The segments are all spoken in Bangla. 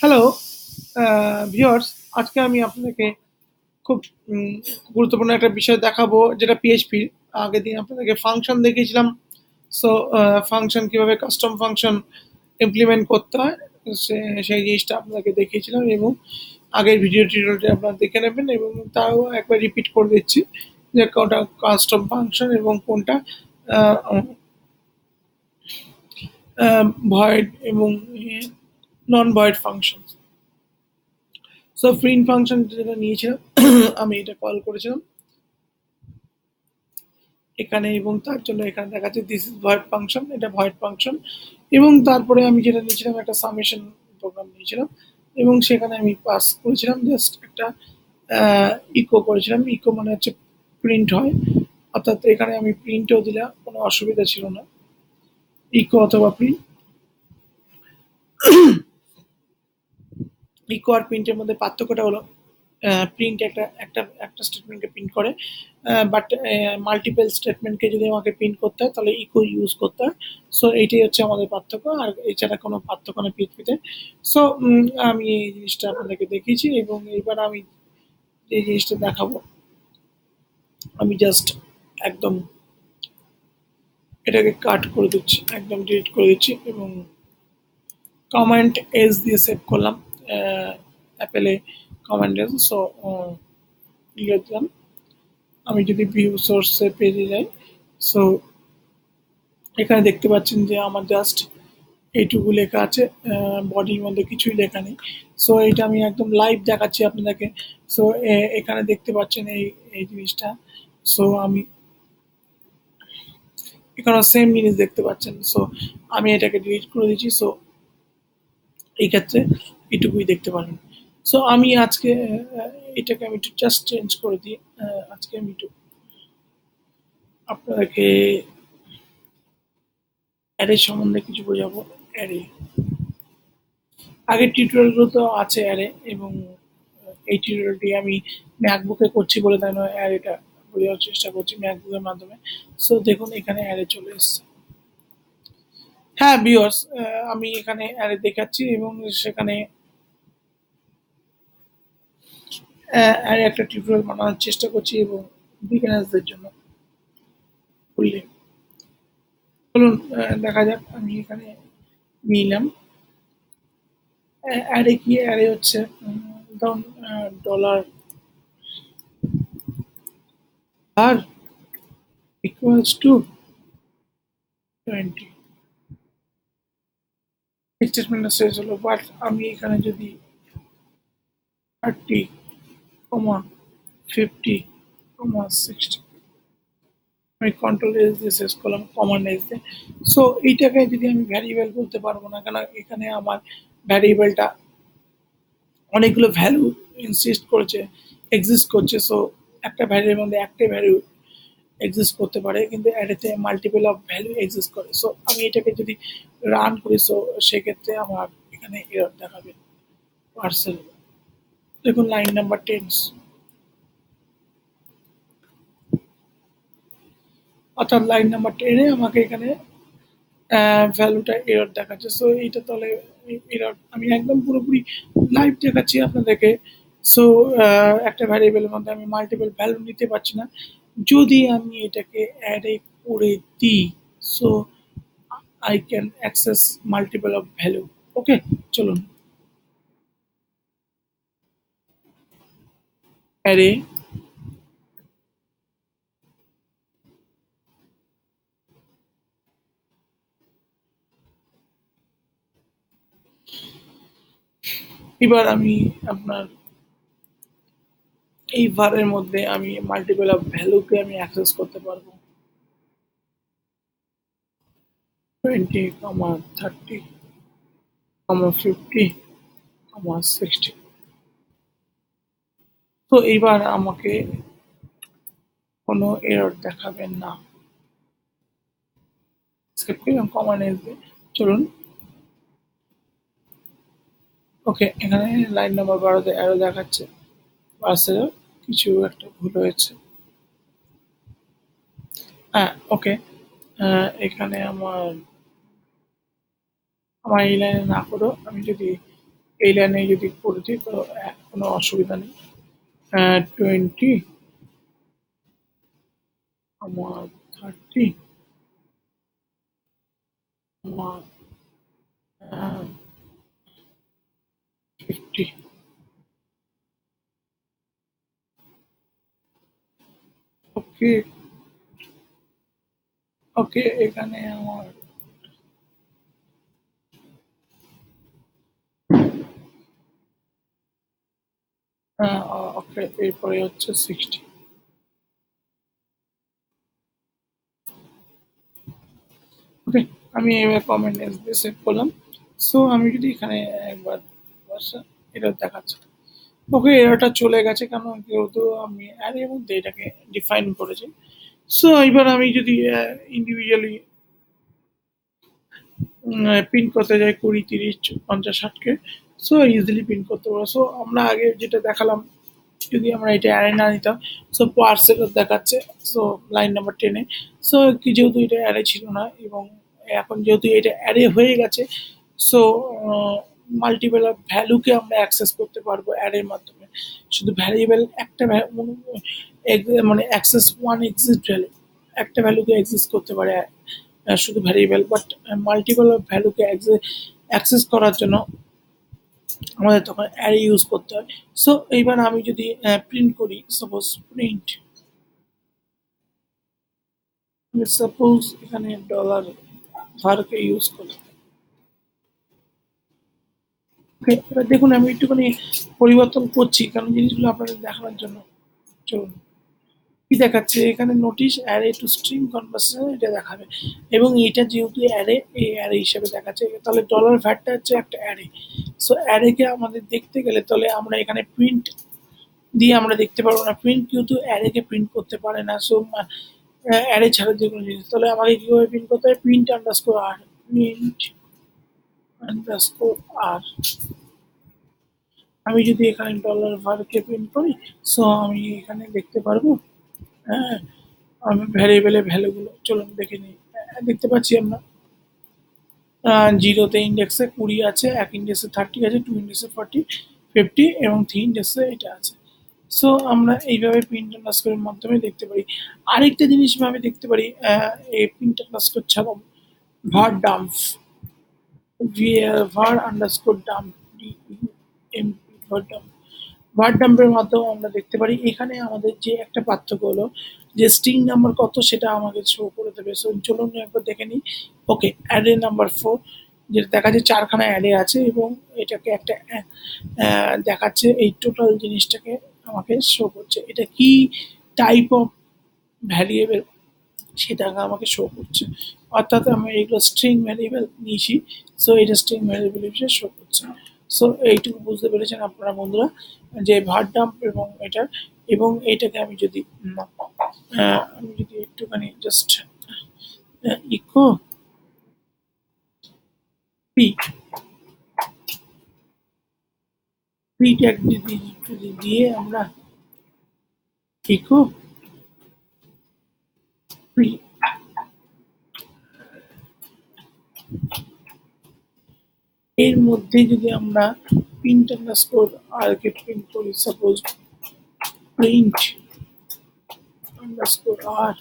হ্যালো ভিউয়ার্স, আজকে আমি আপনাদেরকে খুব গুরুত্বপূর্ণ একটা বিষয় দেখাবো যেটা পিএইচপি। আগের দিন আপনাদেরকে ফাংশন দেখিয়েছিলাম। সো ফাংশন কিভাবে কাস্টম ফাংশন ইমপ্লিমেন্ট করতে হয় সেই জিনিসটা আপনাদেরকে দেখিয়েছিলাম এবং আগের ভিডিও টিউটোরিয়ালটি আপনারা দেখে নেবেন এবং তাও একবার রিপিট করে দিচ্ছি যে কোনটা কাস্টম ফাংশন এবং কোনটা ভয়েড এবং non void function. So print function যেটা নিয়েছিলাম আমি এটা কল করেছিলাম এখানে এবং তার জন্য এখানে দেখাচ্ছে দিস ইজ ভয়েড ফাংশন, এটা ভয়েড ফাংশন। এবং তারপরে আমি যেটা নিয়েছিলাম একটা সামেশন প্রোগ্রাম নিয়েছিলাম এবং সেখানে আমি পাস করেছিলাম জাস্ট একটা ইকো করেছিলাম। ইকো মানে হচ্ছে প্রিন্ট হয়, অর্থাৎ এখানে আমি প্রিন্টও দিলাম, কোনো অসুবিধা ছিল না। ইকো অথবা প্রিন্ট, ইকো আর প্রিন্টের মধ্যে পার্থক্যটা হলো প্রিন্ট একটা একটা একটা স্টেটমেন্টকে প্রিন্ট করে, বাট মাল্টিপল স্টেটমেন্টকে যদি আমাকে প্রিন্ট করতে হয় তাহলে ইকো ইউজ করতে হয়। সো এইটাই হচ্ছে আমাদের পার্থক্য, আর এছাড়া কোনো পার্থক্য নেই পিএইচপিতে। সো আমি এই জিনিসটা আপনাদেরকে দেখিয়েছি এবং এইবার আমি এই জিনিসটা দেখাবো। আমি জাস্ট একদম এটাকে কাট করে দিচ্ছি, একদম ডিলিট করে দিচ্ছি এবং কমান্ড এস দিয়ে সেভ করলাম অ্যাপেলে কমান্ড এস। সো ক্লিয়ার দিলাম। আমি যদি ভিউ সোর্সে পেজে যাই, সো এখানে দেখতে পাচ্ছেন যে আমার জাস্ট এইটুকু লেখা আছে, বডির মধ্যে কিছুই লেখা নেই। সো এটা আমি একদম লাইভ দেখাচ্ছি আপনাদেরকে। সো এখানে দেখতে পাচ্ছেন এই এই জিনিসটা। সো আমি এখানে সেম জিনিস দেখতে পাচ্ছেন। সো আমি এটাকে ডিলিট করে দিচ্ছি। সো এই ক্ষেত্রে এটুকুই দেখতে পারেন। সো আমি আজকে এটাকে আমি একটু জাস্ট চেঞ্জ করে দিই। আজকে আমি একটু আপনাদেরকে অ্যারে সম্বন্ধে কিছু বোঝাবো। অ্যারে আগের টিউটোরিয়ালগুলো তো আছে অ্যারে, এবং এই টিউটোরিয়ালটি আমি ম্যাকবুকে করছি বলে তাই নয়, অ্যারেটা বোঝার চেষ্টা করছি ম্যাকবুকের মাধ্যমে। সো দেখুন এখানে অ্যারে চলে এসছে। হ্যাঁ ভিউয়ার্স, আমি এখানে অ্যারে দেখাচ্ছি এবং সেখানে অ্যারে একটা টিউটোরিয়াল বানানোর চেষ্টা করছি এবং বিগিনার্সদের জন্য করলে চলুন দেখা যাক। আমি এখানে নিলাম অ্যারে কি, অ্যারে হচ্ছে ধরুন ডলার আর ইকুয়ালস টু 20 স্টেটমেন্টটা শেষ হলো। বাট আমি এখানে যদি 30, 50, 60 আমি কন্ট্রোল এস দিয়ে শেষ করলাম, কমান্ড এস দিয়ে। সো এইটাকে যদি আমি ভ্যারিয়েবল বলতে পারবো না, কেন এখানে আমার ভ্যারিয়েবলটা অনেকগুলো ভ্যালু ইনসিস্ট করেছে, এক্সিস্ট করছে। সো একটা ভ্যালুর মধ্যে একটা ভ্যালু এক্সিস্ট করতে পারে, কিন্তু অ্যারেতে মাল্টিপল অফ ভ্যালু এক্সিস্ট করে। সো আমি এটাকে যদি রান করি, সো সেক্ষেত্রে আমার এখানে এরর দেখাবে পার্সেল। দেখুন লাইন নাম্বার 10, অর্থাৎ লাইন নাম্বার 10-এ আমাকে এখানে ভ্যালুটা এরর দেখাচ্ছে। সো এইটা তাহলে এরর আমি একদম পুরোপুরি লাইভ দেখাচ্ছি আপনাদেরকে। সো একটা ভ্যারিয়েবলের মধ্যে আমি মাল্টিপল ভ্যালু নিতে পারছি না। যদি আমি এটাকে অ্যারে করে দিই, so I can access multiple of value. Okay, চলুন অ্যারে এবার আমি আপনার এই ভারের মধ্যে আমি মাল্টিপল অফ ভ্যালুকে আমি অ্যাক্সেস করতে পারবো। 20, 30, 50, 60। তো এইবার আমাকে কোনো এরর দেখাবেন না। স্কিপ করলাম, কমন আসবে। চলুন ওকে, এখানে লাইন নাম্বার 12-তে অ্যারো দেখাচ্ছে, পার্সেলের কিছু একটা ভুল হয়েছে। হ্যাঁ ওকে, এখানে আমার আমার এই লাইনে না করেও আমি যদি এই লাইনে যদি করে দিই তো কোনো অসুবিধা নেই। 20 আমার 30 আমার 50। ওকে, ওকে, এখানে আমার ওকে, এরপরে হচ্ছে 60। ওকে, আমি এবার কমেন্ট এস দিয়ে সেভ করলাম। সো আমি যদি এখানে একবার এটা দেখাচ্ছে। ওকে, এরাটা চলে গেছে কারণ যেহেতু আমি অ্যারের মধ্যে এটাকে ডিফাইন করেছি। সো এবার আমি যদি ইন্ডিভিজুয়ালি প্রিন্ট করতে যাই 20, 30, 50, 60কে, সো ইজিলি প্রিন্ট করতে পারবো। সো আমরা আগে যেটা দেখালাম, যদি আমরা এটা অ্যারে না নিতাম, সো পার্সেল দেখাচ্ছে, সো লাইন নাম্বার 10-এ। সো যেহেতু এটা অ্যারে ছিল না এবং এখন যেহেতু এটা অ্যারে হয়ে গেছে, সো মাল্টিপল অফ ভ্যালুকে আমরা অ্যাক্সেস করতে পারবো অ্যারের মাধ্যমে। শুধু ভ্যারিয়েবল একটা মানে অ্যাক্সেস ওয়ান এক্সিস্ট ভ্যালু, একটা ভ্যালুকে এক্সিস্ট করতে পারে শুধু ভ্যারিয়েবল, বাট মাল্টিপল অফ ভ্যালুকে অ্যাক্সেস করার জন্য আমাদের তখন অ্যারে ইউজ করতে হয়। সো এইবার আমি যদি প্রিন্ট করি, সাপোজ প্রিন্ট, সাপোজ এখানে ডলার ভারকে ইউজ করি। ওকে, এবার দেখুন আমি একটুখানি পরিবর্তন করছি কারণ জিনিসগুলো আপনাদের দেখানোর জন্য। চলুন, কি দেখাচ্ছে এখানে, notice array two string conversation এটা দেখাবে এবং এটা যেহেতু অ্যারে, এই অ্যারে হিসেবে দেখাচ্ছে, তাহলে ডলার ভ্যাটটা হচ্ছে একটা অ্যারে। সো অ্যারেকে আমাদের দেখতে গেলে তাহলে আমরা এখানে প্রিন্ট দিয়ে আমরা দেখতে পারবো না, প্রিন্ট কিন্তু অ্যারেকে প্রিন্ট করতে পারে না। সো অ্যারে ছাড়া যে কোনো জিনিস, তাহলে আমাকে কীভাবে প্রিন্ট করতে হয়, প্রিন্ট আন্ডারস্কোর আর, প্রিন্ট আন্ডারস্কোর আর। আমি যদি এখানে ডলার ভারকে প্রিন্ট করি, সো আমি এখানে দেখতে পারবো, হ্যাঁ, আমি ভ্যারিয়েবলের ভ্যালুগুলো চলুন দেখে নিই। দেখতে পাচ্ছি আমরা জিরোতে ইন্ডেক্সে 20 আছে, এক ইন্ডেক্সে 30 আছে, টু ইন্ডেক্সে 40, 50 এবং থ্রি ইন্ডেক্সে এটা আছে। সো আমরা এইভাবে প্রিন্ট আন্ডারস্কোরের মাধ্যমে দেখতে পারি। আরেকটা জিনিস আমি দেখতে পারি, এই প্রিন্ট আন্ডারস্কোর ছাড়াও var dump, var underscore dump, var dump, var ডাম্পের মাধ্যমে আমরা দেখতে পারি এখানে আমাদের যে একটা পার্থক্য হলো যে স্ট্রিং নাম্বার কত সেটা আমাকে শো করে দেবে। সো চলুন একবার দেখে নিই। ওকে, অ্যারে নাম্বার 4, যেটা দেখা যায় 4খানা অ্যারে আছে এবং এটাকে একটা দেখাচ্ছে, এই টোটাল জিনিসটাকে আমাকে শো করছে। এটা কি টাইপ অফ ভ্যারিয়েবল সেটাকে আমাকে শো করছে, অর্থাৎ আমি এইগুলো স্ট্রিং ভ্যারিয়েবল নিয়েছি। সো এটা স্ট্রিং ভ্যারিয়েবল হিসেবে শো করছে। সো এইটুকু বুঝতে পেরেছেন আপনারা বন্ধুরা যে ভার ডাম্প এবং এটা, এবং এইটাকে আমি যদি একটুখানি just echo P, P tag যদি দিয়ে আমরা ইকো পি, এর মধ্যে যদি আমরা প্রিন্ট আন্ডারস্কোর আর কে প্রিন্ট করি, suppose print underscore R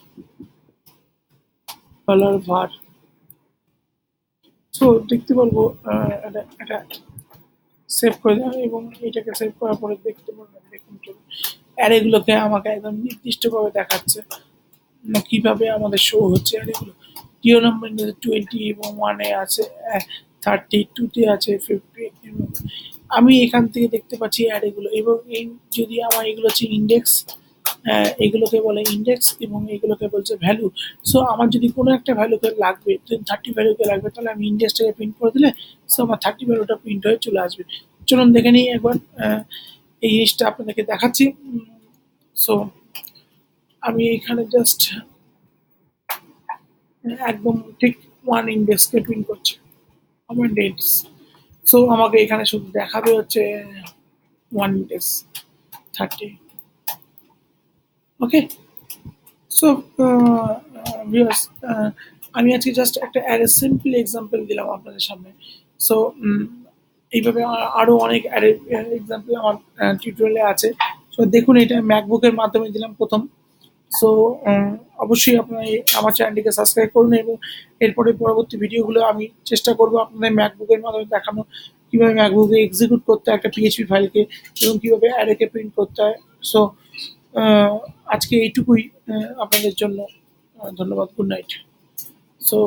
dollar var, so দেখতে পারবো এটা সেভ করে দেওয়া এবং এটাকে সেভ করার পরে দেখতে পারবেন, দেখুন চলুন অ্যারেগুলোকে আমাকে একদম নির্দিষ্টভাবে দেখাচ্ছে কিভাবে আমাদের শো হচ্ছে অ্যারেগুলো। জিরো নাম্বার 20 এবং 1-এ আছে, 30, 2-তে আছে 50 এবং আমি এখান থেকে দেখতে পাচ্ছি অ্যারেগুলো এবং এই যদি আমার এগুলো হচ্ছে ইন্ডেক্স, এগুলোকে বলে ইন্ডেক্স এবং এগুলোকে বলছে ভ্যালু। সো আমার যদি কোনো একটা ভ্যালুকে লাগবে, যদি 30 ভ্যালুকে লাগবে, তাহলে আমি ইন্ডেক্সটাকে প্রিন্ট করে দিলে সো আমার 30 ভ্যালুটা প্রিন্ট হয়ে চলে আসবে। চলুন দেখে নিই একবার, এই জিনিসটা আপনাদেরকে দেখাচ্ছি। সো আমি এখানে জাস্ট একদম ঠিক ওয়ান ইন্ডেক্সকে প্রিন্ট করছি, আমার ডেটস। সো আমাকে এখানে শুধু দেখাবে হচ্ছে ওয়ান ইন্ডেক্স 30। ওকে, সো ভিউয়ার্স, আমি আজকে জাস্ট একটা অ্যারে সিম্পল এক্সাম্পল দিলাম আপনাদের সামনে। সো এইভাবে আরও অনেক এক্সাম্পল আমার টিউটোরিয়ালে আছে। সো দেখুন, এটা ম্যাকবুকের মাধ্যমে দিলাম প্রথম। সো অবশ্যই আপনারা আমার চ্যানেলটিকে সাবস্ক্রাইব করুন, এবং এরপরে পরবর্তী ভিডিওগুলো আমি চেষ্টা করব আপনাদের ম্যাকবুকের মাধ্যমে দেখানো কীভাবে ম্যাকবুকে এক্সিকিউট করতে হয় একটা পিএইচপি ফাইলকে, এবং কীভাবে অ্যারেকে প্রিন্ট করতে হয়। সো আজকে এইটুকুই আপনাদের জন্য। ধন্যবাদ। Good night. সো